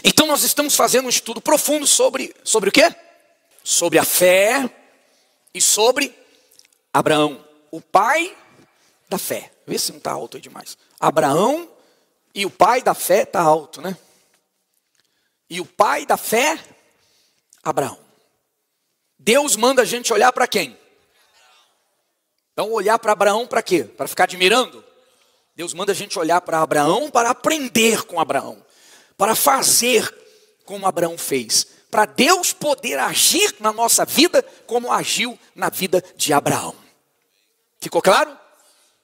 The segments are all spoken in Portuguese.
Então nós estamos fazendo um estudo profundo sobre o quê? Sobre a fé e sobre Abraão, o pai da fé. Vê se não está alto aí demais. Abraão e o pai da fé está alto, né? E o pai da fé, Abraão. Deus manda a gente olhar para quem? Então olhar para Abraão para quê? Para ficar admirando? Deus manda a gente olhar para Abraão para aprender com Abraão. Para fazer como Abraão fez. Para Deus poder agir na nossa vida como agiu na vida de Abraão. Ficou claro?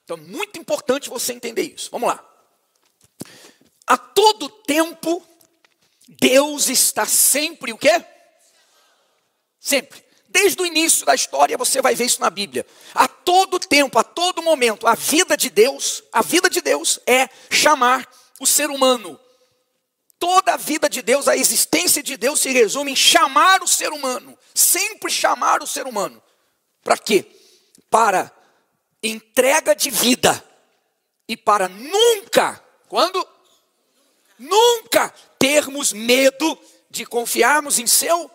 Então é muito importante você entender isso. Vamos lá. A todo tempo, Deus está sempre o quê? Sempre. Desde o início da história você vai ver isso na Bíblia. A todo tempo, a todo momento, a vida de Deus é chamar o ser humano. Toda a vida de Deus, a existência de Deus se resume em chamar o ser humano. Sempre chamar o ser humano. Para quê? Para entrega de vida. E para nunca, quando? Nunca termos medo de confiarmos em seu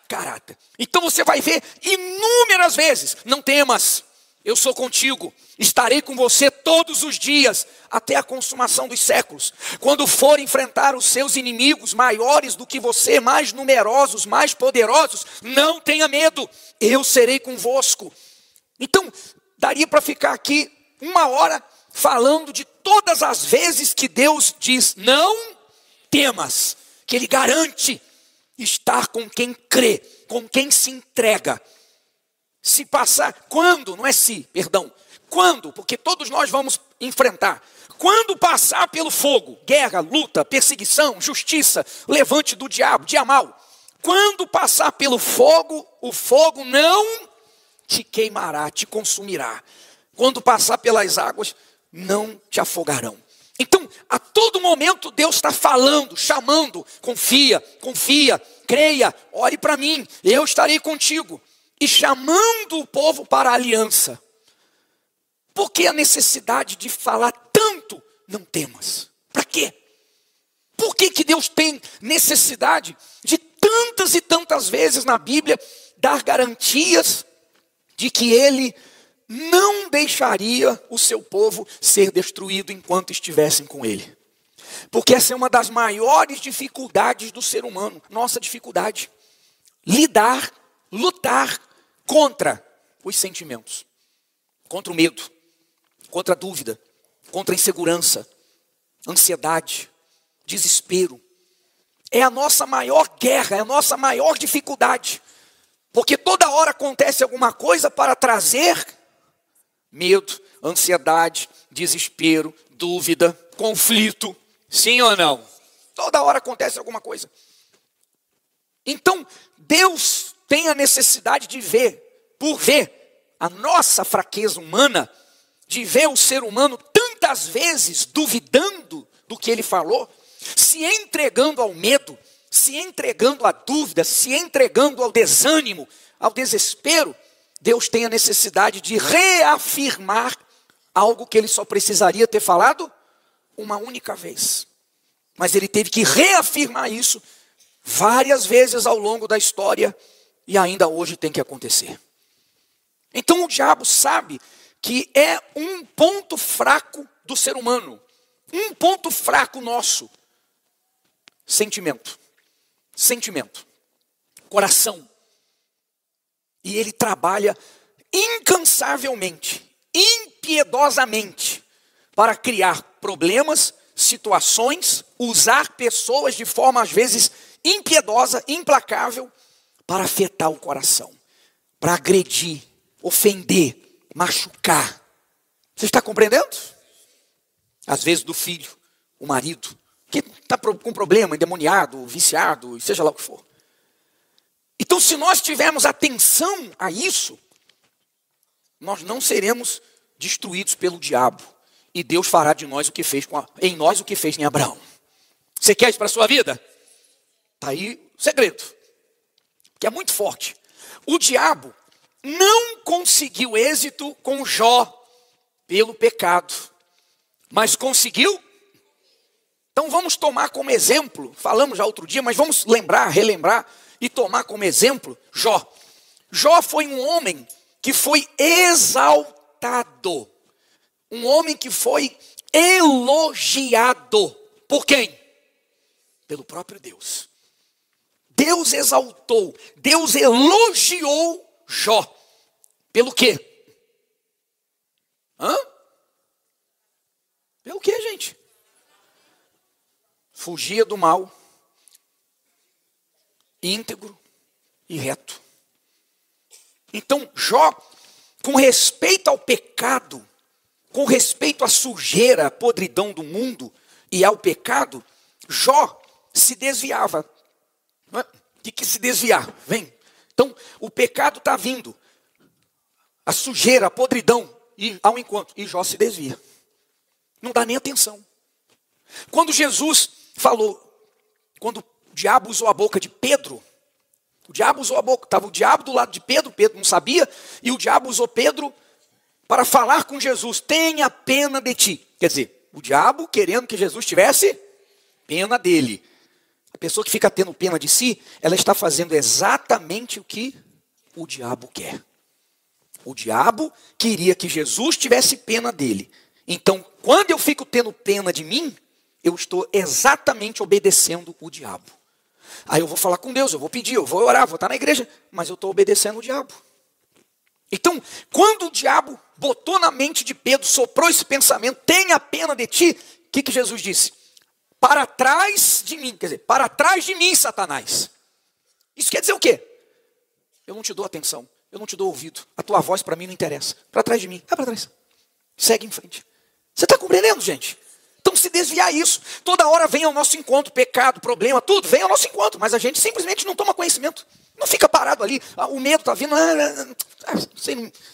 caráter. Então você vai ver inúmeras vezes: não temas, eu sou contigo, estarei com você todos os dias, até a consumação dos séculos. Quando for enfrentar os seus inimigos maiores do que você, mais numerosos, mais poderosos, não tenha medo, eu serei convosco. Então, daria para ficar aqui 1 hora falando de todas as vezes que Deus diz não temas, que Ele garante estar com quem crê, com quem se entrega. Se passar, quando, não é se, perdão, quando, porque todos nós vamos enfrentar. Quando passar pelo fogo, guerra, luta, perseguição, justiça, levante do diabo, dia mal. Quando passar pelo fogo, o fogo não te queimará, te consumirá. Quando passar pelas águas, não te afogarão. Então, a todo momento Deus está falando, chamando: confia, confia, creia, ore para mim, eu estarei contigo. E chamando o povo para a aliança. Por que a necessidade de falar tanto, não temas? Para quê? Por que Deus tem necessidade de tantas e tantas vezes na Bíblia dar garantias de que Ele não deixaria o seu povo ser destruído enquanto estivessem com Ele? Porque essa é uma das maiores dificuldades do ser humano. Nossa dificuldade. Lutar contra os sentimentos. Contra o medo. Contra a dúvida. Contra a insegurança. Ansiedade. Desespero. É a nossa maior guerra. É a nossa maior dificuldade. Porque toda hora acontece alguma coisa para trazer medo, ansiedade, desespero, dúvida, conflito. Sim ou não? Toda hora acontece alguma coisa. Então, Deus tem a necessidade de por ver a nossa fraqueza humana, de ver o ser humano tantas vezes duvidando do que Ele falou, se entregando ao medo, se entregando à dúvida, se entregando ao desânimo, ao desespero. Deus tem a necessidade de reafirmar algo que Ele só precisaria ter falado uma única vez. Mas Ele teve que reafirmar isso várias vezes ao longo da história e ainda hoje tem que acontecer. Então o diabo sabe que é um ponto fraco do ser humano. Um ponto fraco nosso. Sentimento. Coração. E ele trabalha incansavelmente, impiedosamente, para criar problemas, situações, usar pessoas de forma às vezes impiedosa, implacável, para afetar o coração, para agredir, ofender, machucar. Você está compreendendo? Às vezes do filho, o marido, que está com problema, endemoniado, viciado, seja lá o que for. Então, se nós tivermos atenção a isso, nós não seremos destruídos pelo diabo. E Deus fará de nós o que fez em nós o que fez em Abraão. Você quer isso para a sua vida? Está aí o segredo. Que é muito forte. O diabo não conseguiu êxito com Jó pelo pecado. Mas conseguiu Então vamos tomar como exemplo, falamos já outro dia, mas vamos lembrar, relembrar e tomar como exemplo Jó. Jó foi um homem que foi exaltado. Um homem que foi elogiado. Por quem? Pelo próprio Deus. Deus exaltou, Deus elogiou Jó. Pelo quê? Pelo quê, gente? Fugia do mal, íntegro e reto. Então, Jó, com respeito ao pecado, com respeito à sujeira, à podridão do mundo e ao pecado, Jó se desviava. O que se desviar? Vem. Então, o pecado está vindo. A sujeira, a podridão, e ao encontro. E Jó se desvia. Não dá nem atenção. Quando Jesus falou, quando o diabo usou a boca de Pedro, o diabo usou a boca, estava o diabo do lado de Pedro, Pedro não sabia, e o diabo usou Pedro para falar com Jesus, tenha pena de ti. Quer dizer, o diabo querendo que Jesus tivesse pena dele. A pessoa que fica tendo pena de si, ela está fazendo exatamente o que o diabo quer. O diabo queria que Jesus tivesse pena dele. Então, quando eu fico tendo pena de mim, eu estou exatamente obedecendo o diabo. Aí eu vou falar com Deus, eu vou pedir, eu vou orar, vou estar na igreja, mas eu estou obedecendo o diabo. Então, quando o diabo botou na mente de Pedro, soprou esse pensamento, tenha pena de ti, o que Jesus disse? Para trás de mim, quer dizer, para trás de mim, Satanás. Isso quer dizer o quê? Eu não te dou atenção, eu não te dou ouvido, a tua voz para mim não interessa. Para trás de mim, vai para trás. Segue em frente. Você está compreendendo, gente? Então, se desviar isso, toda hora vem ao nosso encontro, pecado, problema, tudo vem ao nosso encontro, mas a gente simplesmente não toma conhecimento. Não fica parado ali, o medo está vindo,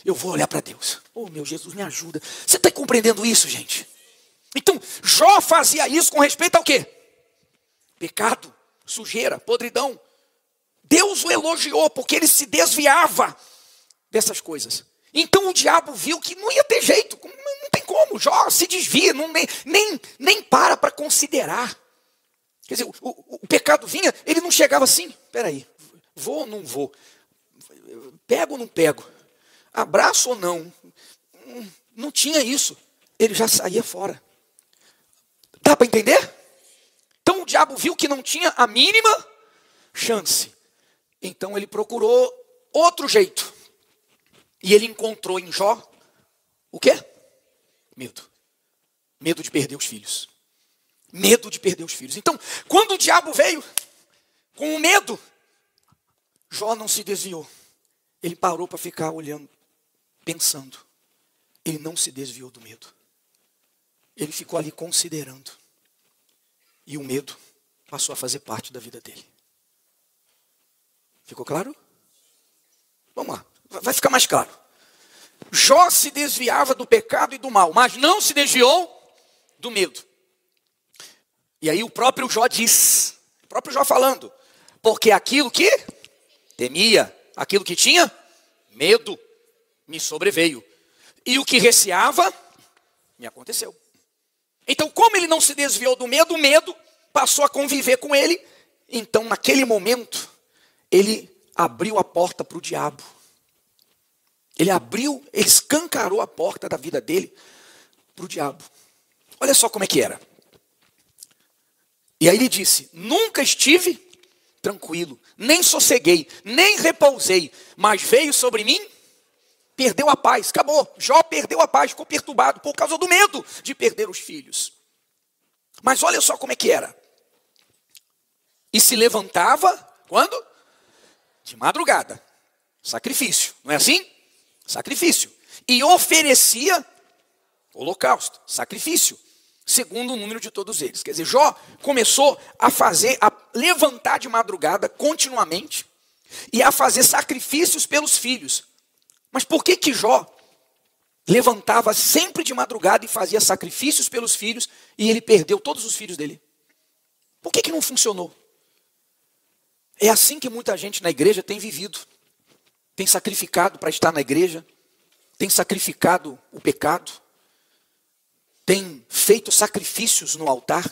eu vou olhar para Deus. Oh, meu Jesus, me ajuda. Você está compreendendo isso, gente? Então, Jó fazia isso com respeito ao quê? Pecado, sujeira, podridão. Deus o elogiou porque ele se desviava dessas coisas. Então o diabo viu que não ia ter jeito, não tem como, Jó se desvia, nem para considerar. Quer dizer, o pecado vinha, ele não chegava assim, espera aí, vou ou não vou? Pego ou não pego? Abraço ou não? Não tinha isso, ele já saía fora. Dá para entender? Então o diabo viu que não tinha a mínima chance. Então ele procurou outro jeito. E ele encontrou em Jó o quê? Medo. Medo de perder os filhos. Medo de perder os filhos. Então, quando o diabo veio com o medo, Jó não se desviou. Ele parou para ficar olhando, pensando. Ele não se desviou do medo. Ele ficou ali considerando. E o medo passou a fazer parte da vida dele. Ficou claro? Vamos lá. Vai ficar mais claro. Jó se desviava do pecado e do mal, mas não se desviou do medo. E aí o próprio Jó diz, o próprio Jó falando, porque aquilo que temia, aquilo que tinha medo, me sobreveio. E o que receava, me aconteceu. Então, como ele não se desviou do medo, o medo passou a conviver com ele. Então, naquele momento, ele abriu a porta para o diabo. Ele escancarou a porta da vida dele para o diabo. Olha só como é que era. E aí ele disse, nunca estive tranquilo, nem sosseguei, nem repousei, mas veio sobre mim, perdeu a paz, acabou. Jó perdeu a paz, ficou perturbado por causa do medo de perder os filhos. Mas olha só como é que era. E se levantava, quando? De madrugada. Sacrifício, não é assim? Sacrifício. E oferecia holocausto, sacrifício, segundo o número de todos eles. Quer dizer, Jó começou a levantar de madrugada continuamente e a fazer sacrifícios pelos filhos. Mas por que Jó levantava sempre de madrugada e fazia sacrifícios pelos filhos e ele perdeu todos os filhos dele? Por que não funcionou? É assim que muita gente na igreja tem vivido. Tem sacrificado para estar na igreja, tem sacrificado o pecado, tem feito sacrifícios no altar,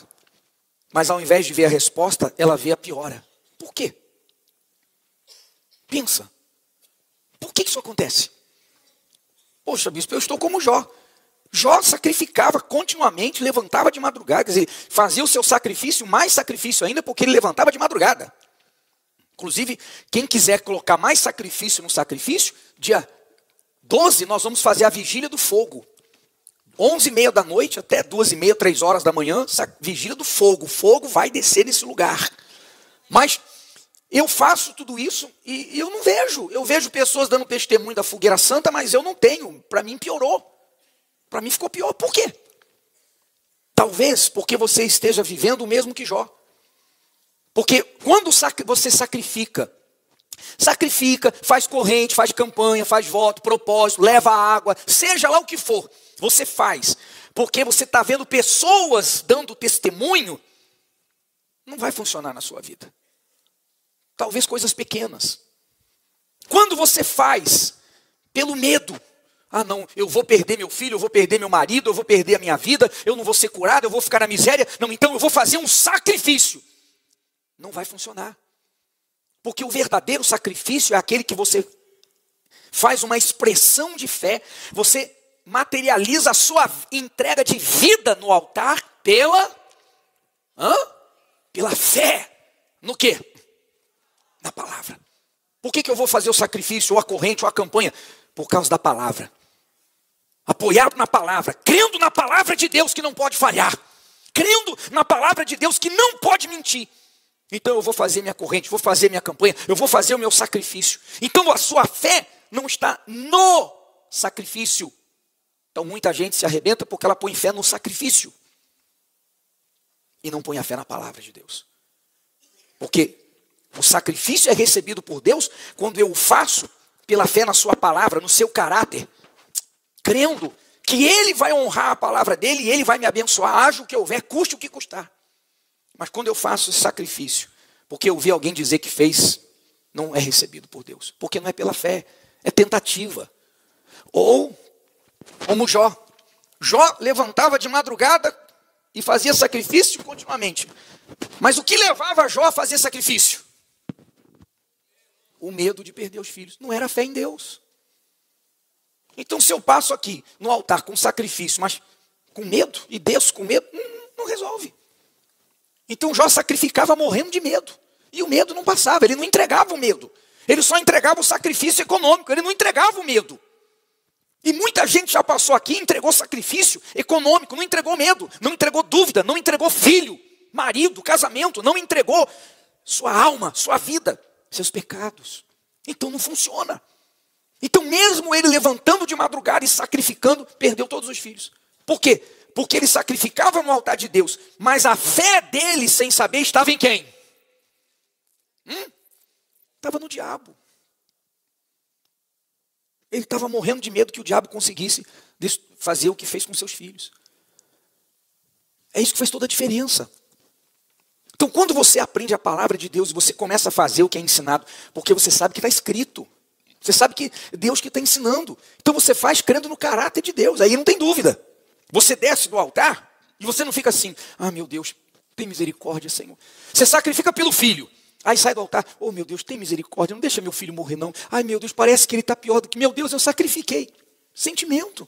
Mas ao invés de ver a resposta, ela vê a piora. Por quê? Pensa. Por que isso acontece? Poxa, bispo, eu estou como Jó. Jó sacrificava continuamente, levantava de madrugada. Quer dizer, fazia o seu sacrifício, mais sacrifício ainda, porque ele levantava de madrugada. Inclusive, quem quiser colocar mais sacrifício no sacrifício, dia 12 nós vamos fazer a vigília do fogo. 11h30 da noite até 2h30, 3 horas da manhã, vigília do fogo. O fogo vai descer nesse lugar. Mas eu faço tudo isso e eu não vejo. Eu vejo pessoas dando testemunho da fogueira santa, mas eu não tenho. Para mim piorou. Para mim ficou pior. Por quê? Talvez porque você esteja vivendo o mesmo que Jó. Porque quando você sacrifica, faz corrente, faz campanha, faz voto, propósito, leva água, seja lá o que for, você faz. Porque você está vendo pessoas dando testemunho, não vai funcionar na sua vida. Talvez coisas pequenas. Quando você faz pelo medo, ah não, eu vou perder meu filho, eu vou perder meu marido, eu vou perder a minha vida, eu não vou ser curado, eu vou ficar na miséria. Não, então eu vou fazer um sacrifício. Não vai funcionar. Porque o verdadeiro sacrifício é aquele que você faz uma expressão de fé, você materializa a sua entrega de vida no altar pela fé. No quê? Na palavra. Por que eu vou fazer o sacrifício, ou a corrente, ou a campanha? Por causa da palavra. Apoiado na palavra, crendo na palavra de Deus que não pode falhar, crendo na palavra de Deus que não pode mentir. Então eu vou fazer minha corrente, vou fazer minha campanha, eu vou fazer o meu sacrifício. Então a sua fé não está no sacrifício. Então muita gente se arrebenta porque ela põe fé no sacrifício. E não põe a fé na palavra de Deus. Porque o sacrifício é recebido por Deus quando eu o faço pela fé na sua palavra, no seu caráter. Crendo que Ele vai honrar a palavra dEle e Ele vai me abençoar, haja o que houver, custe o que custar. Mas quando eu faço esse sacrifício, porque eu vi alguém dizer que fez, não é recebido por Deus. Porque não é pela fé, é tentativa. Ou, como Jó. Jó levantava de madrugada e fazia sacrifício continuamente. Mas o que levava Jó a fazer sacrifício? O medo de perder os filhos. Não era fé em Deus. Então se eu passo aqui no altar com sacrifício, mas com medo, e desço com medo, não resolve. Então Jó sacrificava morrendo de medo. E o medo não passava, ele não entregava o medo. Ele só entregava o sacrifício econômico, ele não entregava o medo. E muita gente já passou aqui, entregou sacrifício econômico, não entregou medo, não entregou dúvida, não entregou filho, marido, casamento, não entregou sua alma, sua vida, seus pecados. Então não funciona. Então mesmo ele levantando de madrugada e sacrificando, perdeu todos os filhos. Por quê? Porque ele sacrificava no altar de Deus, mas a fé dele, sem saber, estava em quem? Estava no diabo. Ele estava morrendo de medo que o diabo conseguisse fazer o que fez com seus filhos. É isso que faz toda a diferença. Então quando você aprende a palavra de Deus e você começa a fazer o que é ensinado, porque você sabe que está escrito. Você sabe que é Deus que está ensinando. Então você faz crendo no caráter de Deus, aí não tem dúvida. Você desce do altar e você não fica assim, ah meu Deus, tem misericórdia, Senhor. Você sacrifica pelo filho. Aí sai do altar, oh meu Deus, tem misericórdia, não deixa meu filho morrer não. Ai meu Deus, parece que ele está pior do que, meu Deus, eu sacrifiquei. Sentimento.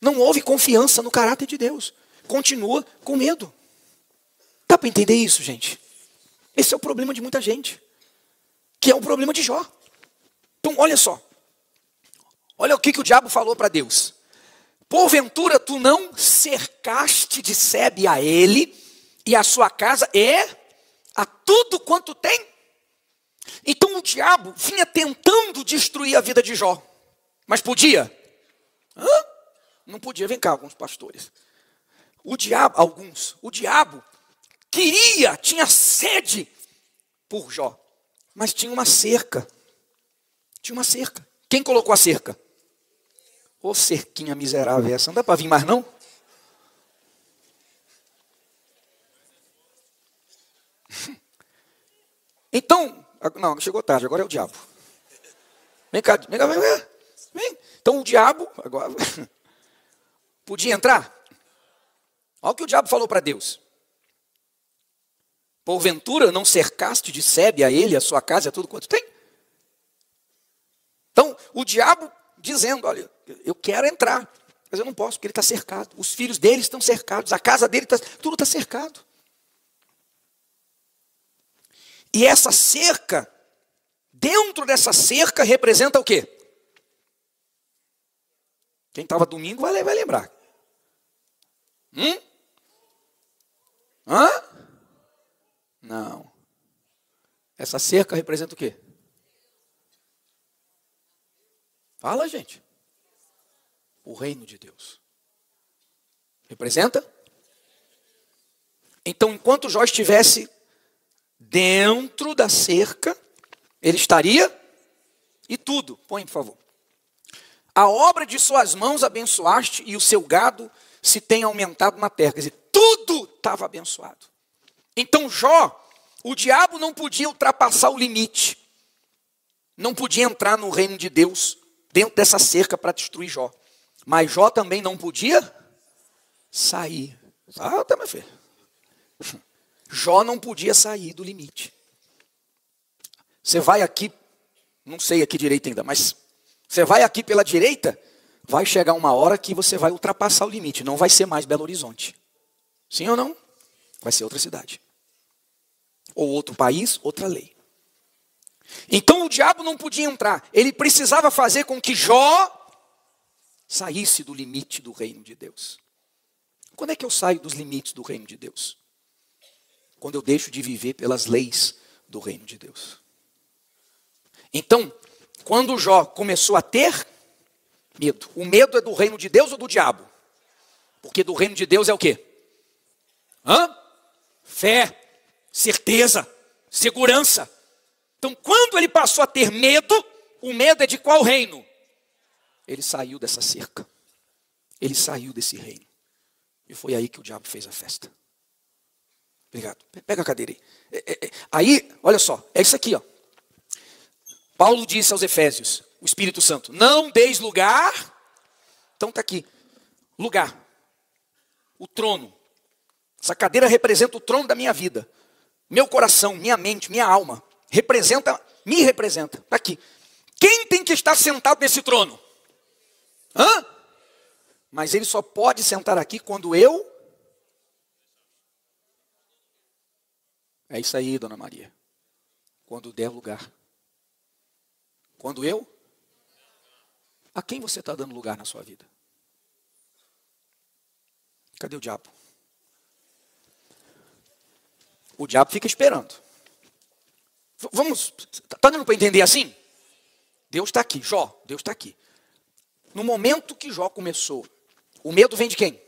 Não houve confiança no caráter de Deus. Continua com medo. Dá para entender isso, gente? Esse é o problema de muita gente. Que é o problema de Jó. Então olha só. Olha o que o diabo falou para Deus. Porventura tu não cercaste de sebe a ele e a sua casa e a tudo quanto tem? Então o diabo vinha tentando destruir a vida de Jó. Mas podia? Não podia. Vem cá, alguns pastores. O diabo queria, tinha sede por Jó. Mas tinha uma cerca. Tinha uma cerca. Quem colocou a cerca? Ô cerquinha miserável essa, não dá para vir mais não? Então, não, chegou tarde, agora é o diabo. Vem cá, vem cá, vem. Então o diabo, agora, podia entrar? Olha o que o diabo falou para Deus. Porventura não cercaste de sebe a ele, a sua casa, a tudo quanto tem? Então, o diabo dizendo, olha, eu quero entrar, mas eu não posso, porque ele está cercado. Os filhos dele estão cercados, a casa dele, tudo está cercado. E essa cerca, dentro dessa cerca, representa o quê? Quem estava domingo vai lembrar. Hã? Não. Essa cerca representa o quê? Fala, gente. O reino de Deus. Representa? Então, enquanto Jó estivesse dentro da cerca, ele estaria, e tudo, põe por favor. A obra de suas mãos abençoaste e o seu gado se tem aumentado na terra. Quer dizer, tudo estava abençoado. Então Jó, o diabo não podia ultrapassar o limite. Não podia entrar no reino de Deus, dentro dessa cerca para destruir Jó. Mas Jó também não podia sair. Ah, tá, meu filho. Jó não podia sair do limite. Você vai aqui, não sei aqui direito ainda, mas você vai aqui pela direita, vai chegar uma hora que você vai ultrapassar o limite. Não vai ser mais Belo Horizonte. Sim ou não? Vai ser outra cidade. Ou outro país, outra lei. Então o diabo não podia entrar. Ele precisava fazer com que Jó saísse do limite do reino de Deus. Quando é que eu saio dos limites do reino de Deus? Quando eu deixo de viver pelas leis do reino de Deus. Então, quando Jó começou a ter medo, o medo é do reino de Deus ou do diabo? Porque do reino de Deus é o quê? Fé, certeza, segurança. Então, quando ele passou a ter medo, o medo é de qual reino? Ele saiu dessa cerca. Ele saiu desse reino. E foi aí que o diabo fez a festa. Obrigado. Pega a cadeira aí. Aí, olha só, é isso aqui, ó. Paulo disse aos Efésios, o Espírito Santo, não deis lugar. Então está aqui, lugar. O trono. Essa cadeira representa o trono da minha vida. Meu coração, minha mente, minha alma. Me representa. Está aqui. Quem tem que estar sentado nesse trono? Mas ele só pode sentar aqui quando eu... É isso aí, dona Maria. Quando der lugar. Quando eu... A quem você está dando lugar na sua vida? Cadê o diabo? O diabo fica esperando. Vamos, está dando para entender assim? Deus está aqui, Jó, Deus está aqui. No momento que Jó começou, o medo vem de quem?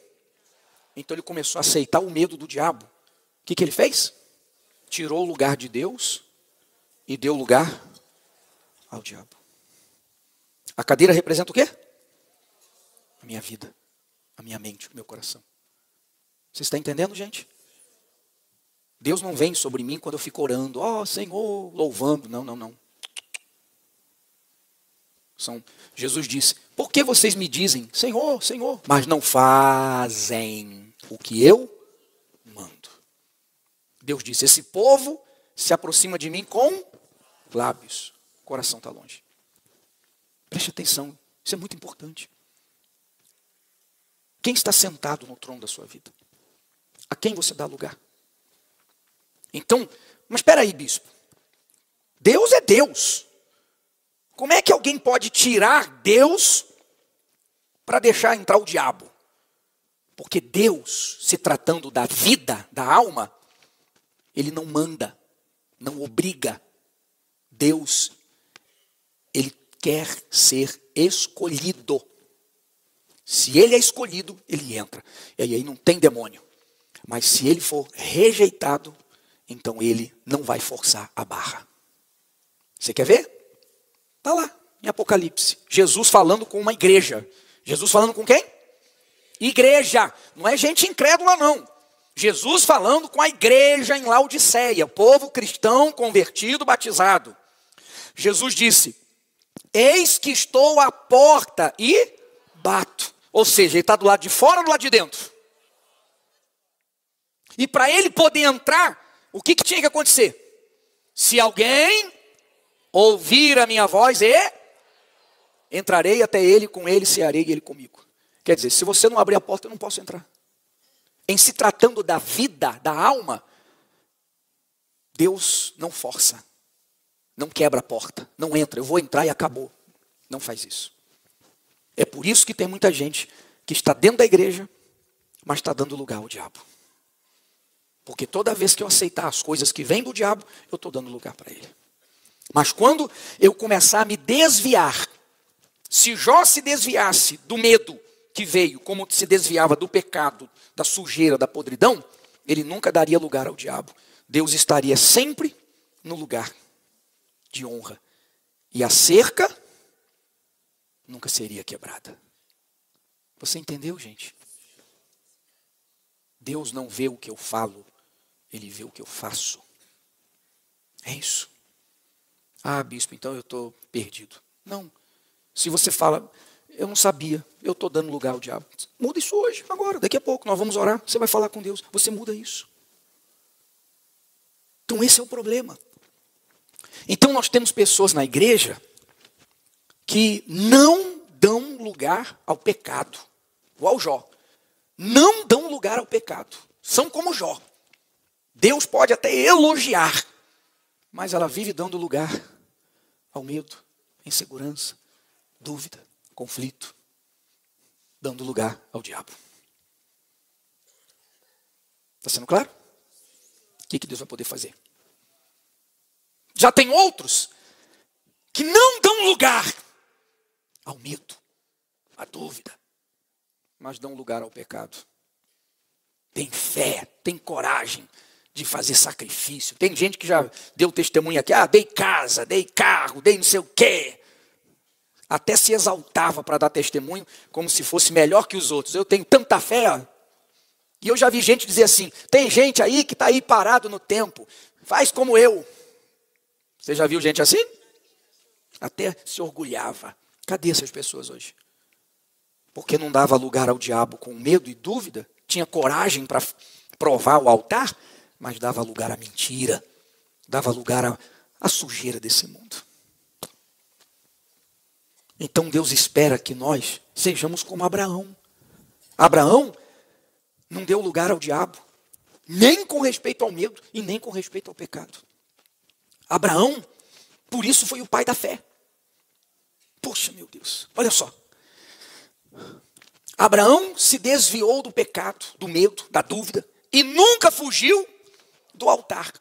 Então ele começou a aceitar o medo do diabo. O que ele fez? Tirou o lugar de Deus e deu lugar ao diabo. A cadeira representa o quê? A minha vida, a minha mente, o meu coração. Você está entendendo, gente? Deus não vem sobre mim quando eu fico orando, ó Senhor, louvando. Não. Jesus disse, por que vocês me dizem, Senhor, Senhor, mas não fazem o que eu mando? Deus disse, esse povo se aproxima de mim com lábios, o coração está longe. Preste atenção, isso é muito importante. Quem está sentado no trono da sua vida? A quem você dá lugar? Então, mas espera aí, bispo. Deus é Deus. Como é que alguém pode tirar Deus para deixar entrar o diabo? Porque Deus, se tratando da vida, da alma, ele não manda, não obriga. Deus, ele quer ser escolhido. Se ele é escolhido, ele entra. E aí não tem demônio. Mas se ele for rejeitado, então ele não vai forçar a barra. Você quer ver? Está lá, em Apocalipse. Jesus falando com uma igreja. Jesus falando com quem? Igreja. Não é gente incrédula, não. Jesus falando com a igreja em Laodiceia. Povo cristão, convertido, batizado. Jesus disse, eis que estou à porta e bato. Ou seja, ele está do lado de fora ou do lado de dentro? E para ele poder entrar, o que tinha que acontecer? Se alguém ouvir a minha voz entrarei até ele, com ele cearei e ele comigo. Quer dizer, se você não abrir a porta, eu não posso entrar. Em se tratando da vida, da alma, Deus não força, não quebra a porta, não entra, eu vou entrar e acabou. Não faz isso. É por isso que tem muita gente que está dentro da igreja, mas está dando lugar ao diabo. Porque toda vez que eu aceitar as coisas que vêm do diabo, eu estou dando lugar para ele. Mas quando eu começar a me desviar, se Jó se desviasse do medo que veio, como se desviava do pecado, da sujeira, da podridão, ele nunca daria lugar ao diabo. Deus estaria sempre no lugar de honra. E a cerca nunca seria quebrada. Você entendeu, gente? Deus não vê o que eu falo, Ele vê o que eu faço. É isso. Ah, bispo, então eu estou perdido. Não. Se você fala, eu não sabia, eu estou dando lugar ao diabo. Muda isso hoje, agora, daqui a pouco, nós vamos orar. Você vai falar com Deus, você muda isso. Então esse é o problema. Então nós temos pessoas na igreja que não dão lugar ao pecado. Igual Jó. Não dão lugar ao pecado. São como Jó. Deus pode até elogiar, mas ela vive dando lugar ao medo, insegurança, dúvida, conflito, dando lugar ao diabo. Está sendo claro? O que Deus vai poder fazer? Já tem outros que não dão lugar ao medo, à dúvida, mas dão lugar ao pecado. Tem fé, tem coragem de fazer sacrifício. Tem gente que já deu testemunho aqui, dei casa, dei carro, dei não sei o quê. Até se exaltava para dar testemunho, como se fosse melhor que os outros. Eu tenho tanta fé, ó. E eu já vi gente dizer assim, tem gente aí que está aí parado no tempo, faz como eu. Você já viu gente assim? Até se orgulhava. Cadê essas pessoas hoje? Porque não dava lugar ao diabo com medo e dúvida, tinha coragem para provar o altar, mas dava lugar à mentira, dava lugar à sujeira desse mundo. Então Deus espera que nós sejamos como Abraão. Abraão não deu lugar ao diabo, nem com respeito ao medo e nem com respeito ao pecado. Abraão, por isso foi o pai da fé. Poxa, meu Deus, olha só. Abraão se desviou do pecado, do medo, da dúvida e nunca fugiu do altar.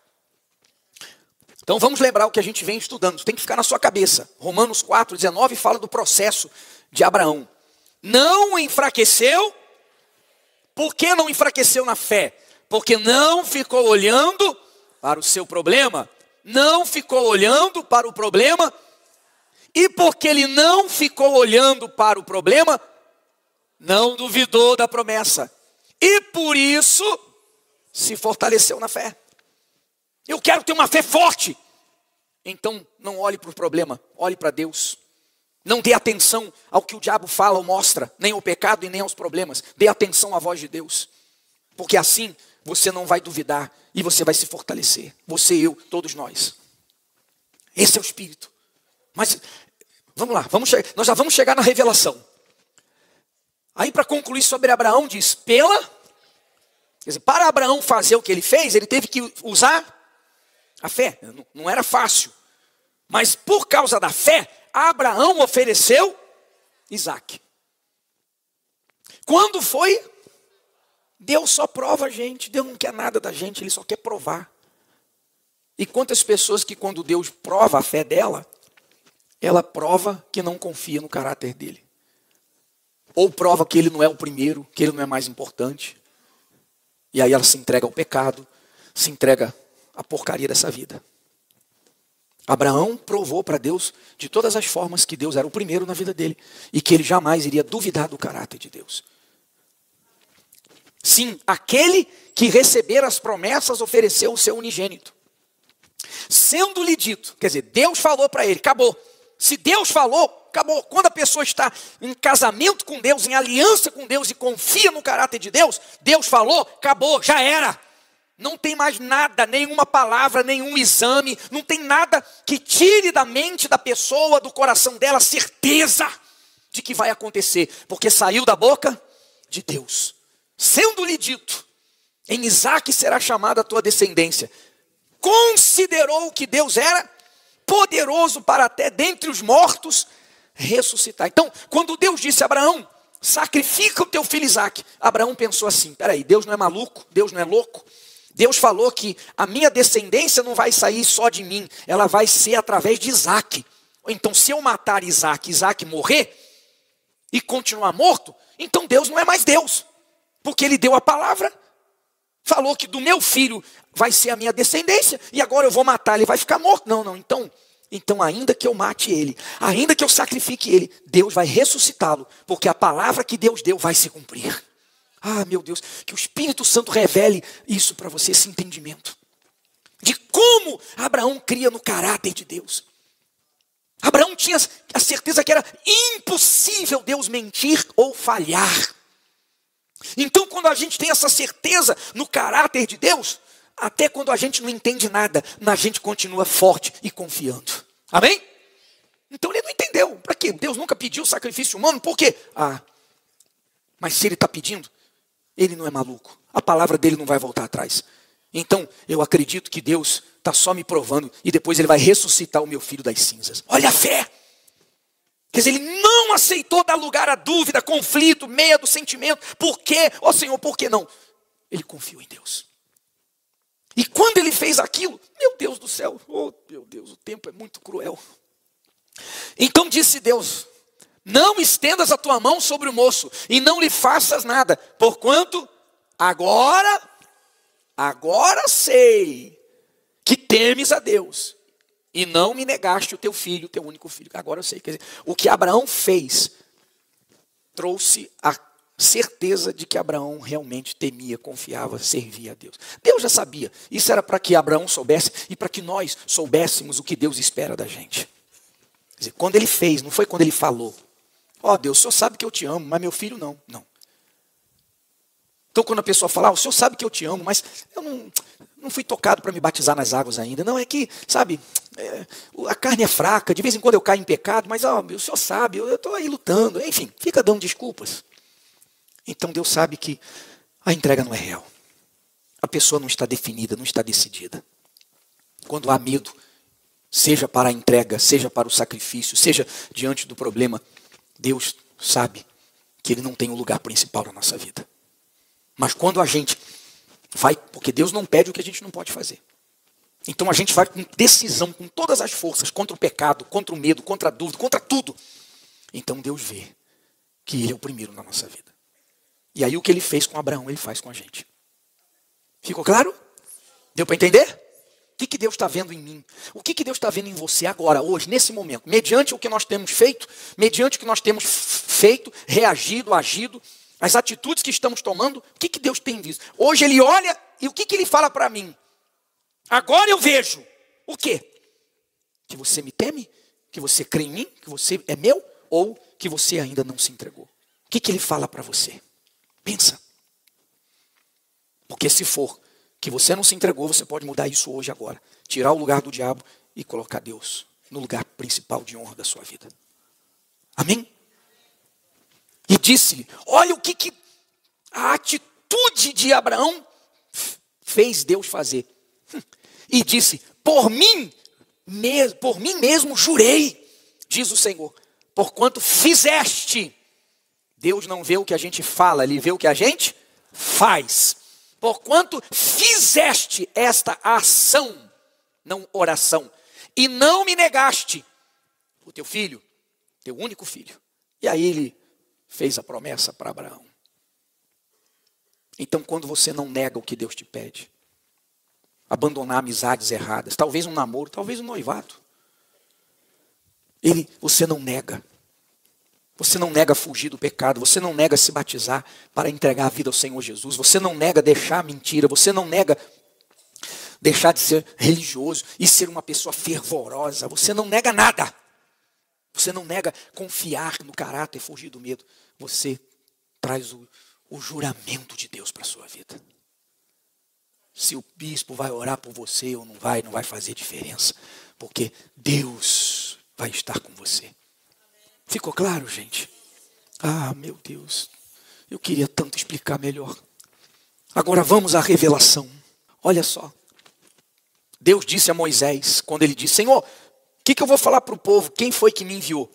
Então vamos lembrar o que a gente vem estudando. Tem que ficar na sua cabeça. Romanos 4:19 fala do processo de Abraão. Não enfraqueceu. Por que não enfraqueceu na fé? Porque não ficou olhando para o seu problema. Não ficou olhando para o problema. E porque ele não ficou olhando para o problema, não duvidou da promessa. E por isso se fortaleceu na fé. Eu quero ter uma fé forte. Então não olhe para o problema, olhe para Deus. Não dê atenção ao que o diabo fala ou mostra, nem ao pecado e nem aos problemas. Dê atenção à voz de Deus. Porque assim você não vai duvidar e você vai se fortalecer. Você, eu, todos nós. Esse é o Espírito. Mas vamos lá, nós já vamos chegar na revelação. Aí para concluir sobre Abraão diz, quer dizer, para Abraão fazer o que ele fez, ele teve que usar a fé. Não era fácil. Mas por causa da fé, Abraão ofereceu Isaac. Quando foi? Deus só prova a gente. Deus não quer nada da gente, Ele só quer provar. E quantas pessoas que quando Deus prova a fé dela, ela prova que não confia no caráter dele. Ou prova que ele não é o primeiro, que ele não é mais importante. E aí ela se entrega ao pecado, se entrega à porcaria dessa vida. Abraão provou para Deus de todas as formas que Deus era o primeiro na vida dele. E que ele jamais iria duvidar do caráter de Deus. Sim, aquele que receber as promessas ofereceu o seu unigênito. Sendo-lhe dito, quer dizer, Deus falou para ele, acabou. Se Deus falou, acabou. Quando a pessoa está em casamento com Deus, em aliança com Deus e confia no caráter de Deus, Deus falou, acabou, já era. Não tem mais nada, nenhuma palavra, nenhum exame, não tem nada que tire da mente da pessoa, do coração dela, certeza de que vai acontecer, porque saiu da boca de Deus. Sendo-lhe dito, em Isaque será chamada a tua descendência. Considerou que Deus era poderoso para até dentre os mortos ressuscitar. Então, quando Deus disse a Abraão, sacrifica o teu filho Isaque, Abraão pensou assim, peraí, Deus não é maluco, Deus não é louco? Deus falou que a minha descendência não vai sair só de mim, ela vai ser através de Isaque. Então, se eu matar Isaque, Isaque morrer e continuar morto, então Deus não é mais Deus, porque ele deu a palavra, falou que do meu filho vai ser a minha descendência, e agora eu vou matar, ele vai ficar morto. Não, então ainda que eu mate ele, ainda que eu sacrifique ele, Deus vai ressuscitá-lo, porque a palavra que Deus deu vai se cumprir. Ah, meu Deus, que o Espírito Santo revele isso para você, esse entendimento. De como Abraão cria no caráter de Deus. Abraão tinha a certeza que era impossível Deus mentir ou falhar. Então, quando a gente tem essa certeza no caráter de Deus, até quando a gente não entende nada, a gente continua forte e confiando. Amém? Então ele não entendeu. Para quê? Deus nunca pediu sacrifício humano, por quê? Mas se ele está pedindo, ele não é maluco. A palavra dele não vai voltar atrás. Então, eu acredito que Deus está só me provando e depois ele vai ressuscitar o meu filho das cinzas. Olha a fé! Quer dizer, ele não aceitou dar lugar à dúvida, conflito, medo, sentimento. Por quê? Ó Senhor, por que não? Ele confiou em Deus. E quando ele fez aquilo, meu Deus do céu, oh meu Deus, o tempo é muito cruel. Então disse Deus, não estendas a tua mão sobre o moço e não lhe faças nada, porquanto agora sei que temes a Deus e não me negaste o teu filho, o teu único filho. Agora eu sei. Quer dizer, o que Abraão fez trouxe a certeza de que Abraão realmente temia, confiava, servia a Deus. Deus já sabia. Isso era para que Abraão soubesse e para que nós soubéssemos o que Deus espera da gente. Quer dizer, quando ele fez, não foi quando ele falou. Ó Deus, o Senhor sabe que eu te amo, mas meu filho não. Não. Então quando a pessoa fala, o Senhor sabe que eu te amo, mas eu não fui tocado para me batizar nas águas ainda. Não, é que, sabe, a carne é fraca, de vez em quando eu caio em pecado, mas o Senhor sabe, eu estou aí lutando. Enfim, fica dando desculpas. Então Deus sabe que a entrega não é real. A pessoa não está definida, não está decidida. Quando há medo, seja para a entrega, seja para o sacrifício, seja diante do problema, Deus sabe que Ele não tem um lugar principal na nossa vida. Mas quando a gente vai, porque Deus não pede o que a gente não pode fazer. Então a gente vai com decisão, com todas as forças, contra o pecado, contra o medo, contra a dúvida, contra tudo. Então Deus vê que Ele é o primeiro na nossa vida. E aí o que Ele fez com Abraão, Ele faz com a gente. Ficou claro? Deu para entender? O que Deus está vendo em mim? O que Deus está vendo em você agora, hoje, nesse momento? Mediante o que nós temos feito, mediante o que nós temos feito, reagido, agido, as atitudes que estamos tomando, o que Deus tem visto? Hoje Ele olha e o que Ele fala para mim? Agora eu vejo. O quê? Que você me teme? Que você crê em mim? Que você é meu? Ou que você ainda não se entregou? O que Ele fala para você? Pensa. Porque se for que você não se entregou, você pode mudar isso hoje, agora. Tirar o lugar do diabo e colocar Deus no lugar principal de honra da sua vida. Amém? E disse-lhe, olha o que a atitude de Abraão fez Deus fazer. E disse, por mim mesmo jurei, diz o Senhor, porquanto fizeste. Deus não vê o que a gente fala, Ele vê o que a gente faz. Porquanto fizeste esta ação, não oração, e não me negaste o teu filho, teu único filho. E aí ele fez a promessa para Abraão. Então quando você não nega o que Deus te pede, abandonar amizades erradas, talvez um namoro, talvez um noivado, você não nega. Você não nega fugir do pecado, você não nega se batizar para entregar a vida ao Senhor Jesus, você não nega deixar a mentira, você não nega deixar de ser religioso e ser uma pessoa fervorosa, você não nega nada. Você não nega confiar no caráter, fugir do medo. Você traz o juramento de Deus para a sua vida. se o bispo vai orar por você ou não vai fazer diferença. Porque Deus vai estar com você. Ficou claro, gente? Ah, meu Deus. Eu queria tanto explicar melhor. Agora vamos à revelação. Olha só. Deus disse a Moisés, quando ele disse: Senhor, o que eu vou falar para o povo? Quem foi que me enviou?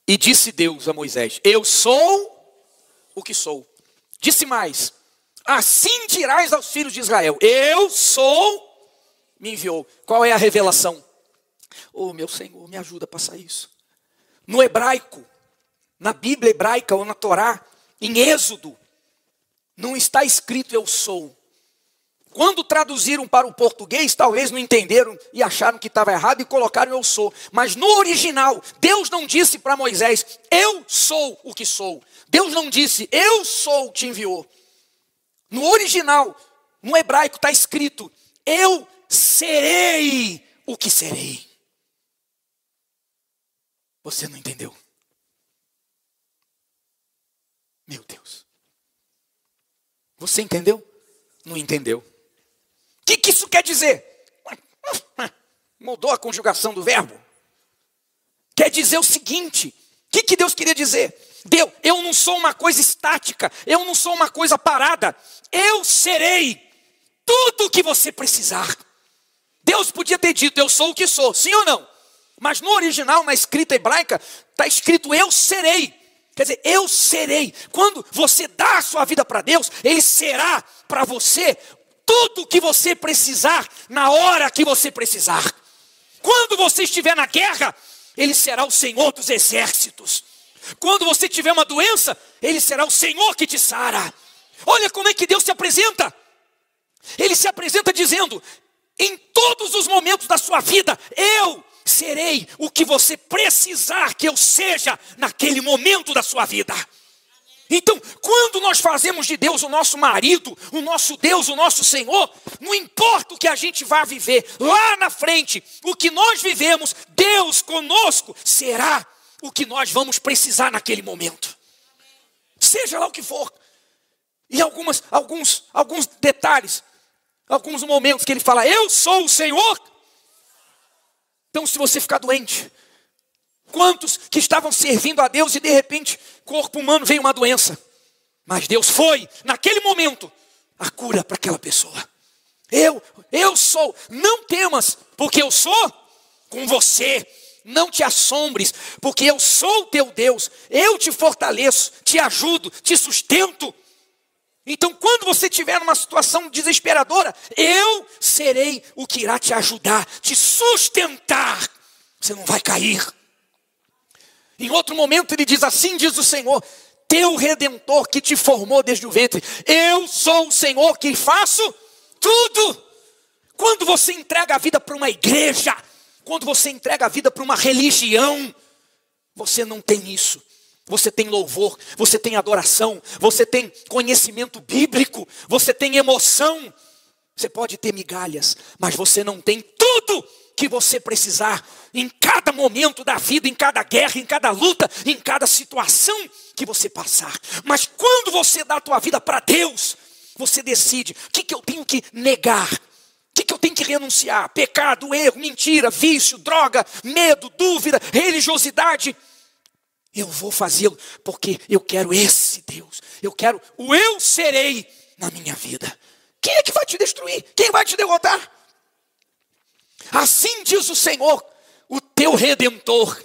E disse Deus a Moisés: eu sou o que sou. Disse mais: assim dirás aos filhos de Israel: eu sou, me enviou. Qual é a revelação? Oh, meu Senhor, me ajuda a passar isso. No hebraico, na Bíblia hebraica ou na Torá, em Êxodo, não está escrito eu sou. Quando traduziram para o português, talvez não entenderam e acharam que estava errado e colocaram eu sou. Mas no original, Deus não disse para Moisés: eu sou o que sou. Deus não disse: eu sou o que te enviou. No original, no hebraico está escrito: eu serei o que serei. Você não entendeu? Meu Deus. Você entendeu? Não entendeu. O que isso quer dizer? Mudou a conjugação do verbo. Quer dizer o seguinte: o que Deus queria dizer? Deus, eu não sou uma coisa estática, eu não sou uma coisa parada, eu serei tudo o que você precisar. Deus podia ter dito: eu sou o que sou, sim ou não? Mas no original, na escrita hebraica, está escrito: eu serei. Quer dizer, eu serei. Quando você dá a sua vida para Deus, Ele será para você tudo o que você precisar, na hora que você precisar. Quando você estiver na guerra, Ele será o Senhor dos exércitos. Quando você tiver uma doença, Ele será o Senhor que te sara. Olha como é que Deus se apresenta. Ele se apresenta dizendo: em todos os momentos da sua vida, eu serei o que você precisar que eu seja naquele momento da sua vida. Então, quando nós fazemos de Deus o nosso marido, o nosso Deus, o nosso Senhor, não importa o que a gente vai viver lá na frente, o que nós vivemos, Deus conosco será o que nós vamos precisar naquele momento. Seja lá o que for. E alguns detalhes, alguns momentos que ele fala: eu sou o Senhor. Então, se você ficar doente, quantos que estavam servindo a Deus e de repente, corpo humano, veio uma doença. Mas Deus foi, naquele momento, a cura para aquela pessoa. Eu sou, não temas, porque eu sou com você. Não te assombres, porque eu sou o teu Deus. Eu te fortaleço, te ajudo, te sustento. Então, quando você estiver numa situação desesperadora, eu serei o que irá te ajudar, te sustentar. Você não vai cair. Em outro momento ele diz: assim diz o Senhor, teu Redentor que te formou desde o ventre. Eu sou o Senhor que faço tudo. Quando você entrega a vida para uma igreja, quando você entrega a vida para uma religião, você não tem isso. Você tem louvor, você tem adoração, você tem conhecimento bíblico, você tem emoção. Você pode ter migalhas, mas você não tem tudo que você precisar em cada momento da vida, em cada guerra, em cada luta, em cada situação que você passar. Mas quando você dá a tua vida para Deus, você decide: o que eu tenho que negar? O que eu tenho que renunciar? Pecado, erro, mentira, vício, droga, medo, dúvida, religiosidade. Eu vou fazê-lo porque eu quero esse Deus. Eu quero o eu serei na minha vida. Quem é que vai te destruir? Quem vai te derrotar? Assim diz o Senhor, o teu Redentor,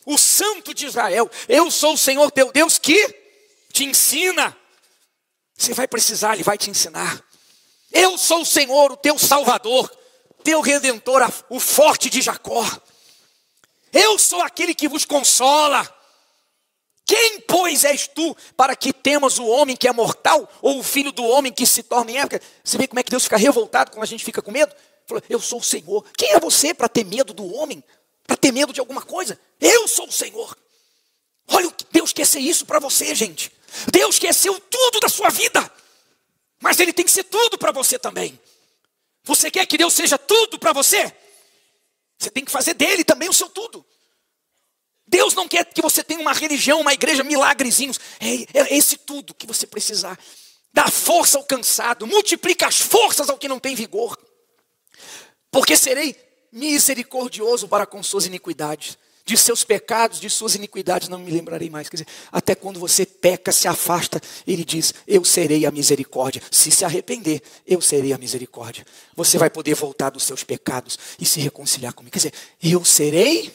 o Santo de Israel. Eu sou o Senhor teu Deus que te ensina. Você vai precisar, Ele vai te ensinar. Eu sou o Senhor, o teu Salvador, teu Redentor, o forte de Jacó. Eu sou aquele que vos consola. Quem, pois, és tu para que temas o homem que é mortal, ou o filho do homem que se torna em época? Você vê como é que Deus fica revoltado quando a gente fica com medo? Falou: eu sou o Senhor. Quem é você para ter medo do homem? Para ter medo de alguma coisa? Eu sou o Senhor. Olha, Deus quer ser isso para você, gente. Deus quer ser o tudo da sua vida. Mas Ele tem que ser tudo para você também. Você quer que Deus seja tudo para você? Você tem que fazer dele também o seu tudo. Deus não quer que você tenha uma religião, uma igreja, milagrezinhos. É esse tudo que você precisar. dá força ao cansado, multiplica as forças ao que não tem vigor. Porque serei misericordioso para com suas iniquidades. De seus pecados, de suas iniquidades não me lembrarei mais. Quer dizer, até quando você peca, se afasta, ele diz, eu serei a misericórdia. Se arrepender, eu serei a misericórdia. Você vai poder voltar dos seus pecados e se reconciliar comigo. Quer dizer, eu serei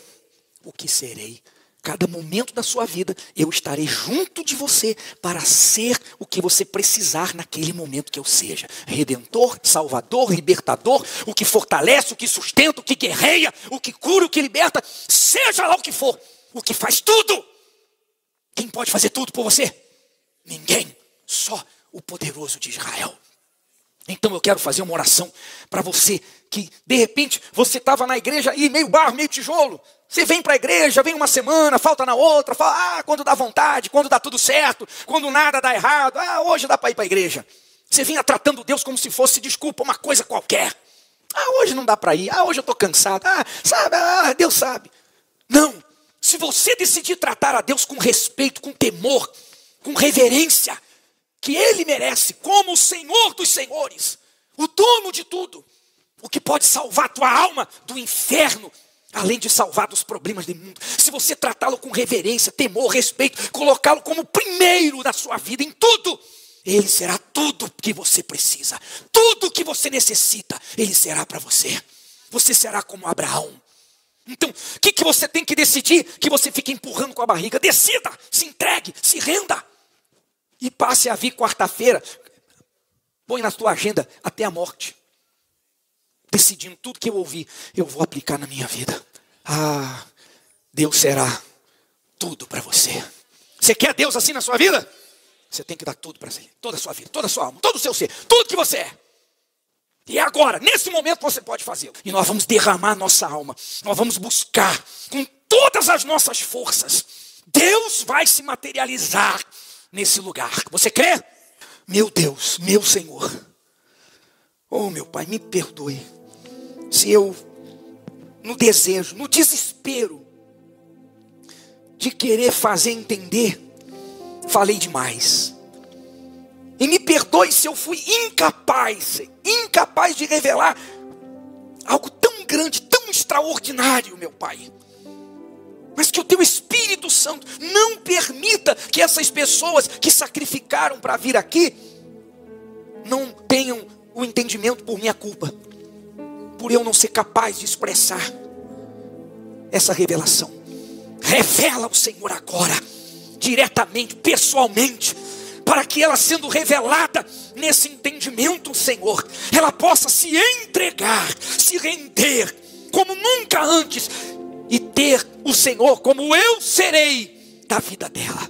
o que serei. Cada momento da sua vida, eu estarei junto de você para ser o que você precisar naquele momento que eu seja. Redentor, salvador, libertador, o que fortalece, o que sustenta, o que guerreia, o que cura, o que liberta, seja lá o que for, o que faz tudo. Quem pode fazer tudo por você? Ninguém, só o poderoso de Israel. Então eu quero fazer uma oração para você que de repente você estava na igreja e meio barro, meio tijolo. Você vem para a igreja, vem uma semana, falta na outra, fala, quando dá vontade, quando dá tudo certo, quando nada dá errado, hoje dá para ir para a igreja. Você vinha tratando Deus como se fosse, desculpa, uma coisa qualquer. Hoje não dá para ir, hoje eu estou cansado, sabe, Deus sabe. Não, se você decidir tratar a Deus com respeito, com temor, com reverência, que Ele merece, como o Senhor dos senhores, o dono de tudo, o que pode salvar a tua alma do inferno, além de salvar dos problemas do mundo. Se você tratá-lo com reverência, temor, respeito, colocá-lo como primeiro da sua vida em tudo, Ele será tudo que você precisa, tudo que você necessita, Ele será para você. Você será como Abraão. Então, o que você tem que decidir? Que você fique empurrando com a barriga. Decida, se entregue, se renda. E passe a vir quarta-feira, põe na tua agenda até a morte. Decidindo tudo que eu ouvi, eu vou aplicar na minha vida. Deus será tudo para você. Você quer Deus assim na sua vida? Você tem que dar tudo para Ele. Toda a sua vida, toda a sua alma, todo o seu ser, tudo que você é. E agora, nesse momento você pode fazê-lo. E nós vamos derramar nossa alma. Nós vamos buscar com todas as nossas forças. Deus vai se materializar nesse lugar. Você crê? Meu Deus, meu Senhor. Oh, meu Pai, me perdoe. Se eu, no desejo, no desespero de querer fazer entender, falei demais. E me perdoe se eu fui incapaz de revelar algo tão grande, tão extraordinário, meu Pai. Mas que o Teu Espírito Santo não permita que essas pessoas que sacrificaram para vir aqui não tenham o entendimento por minha culpa, por eu não ser capaz de expressar essa revelação. Revela o Senhor agora, diretamente, pessoalmente, para que ela, sendo revelada nesse entendimento, Senhor, ela possa se entregar, se render como nunca antes e ter o Senhor como eu serei da vida dela.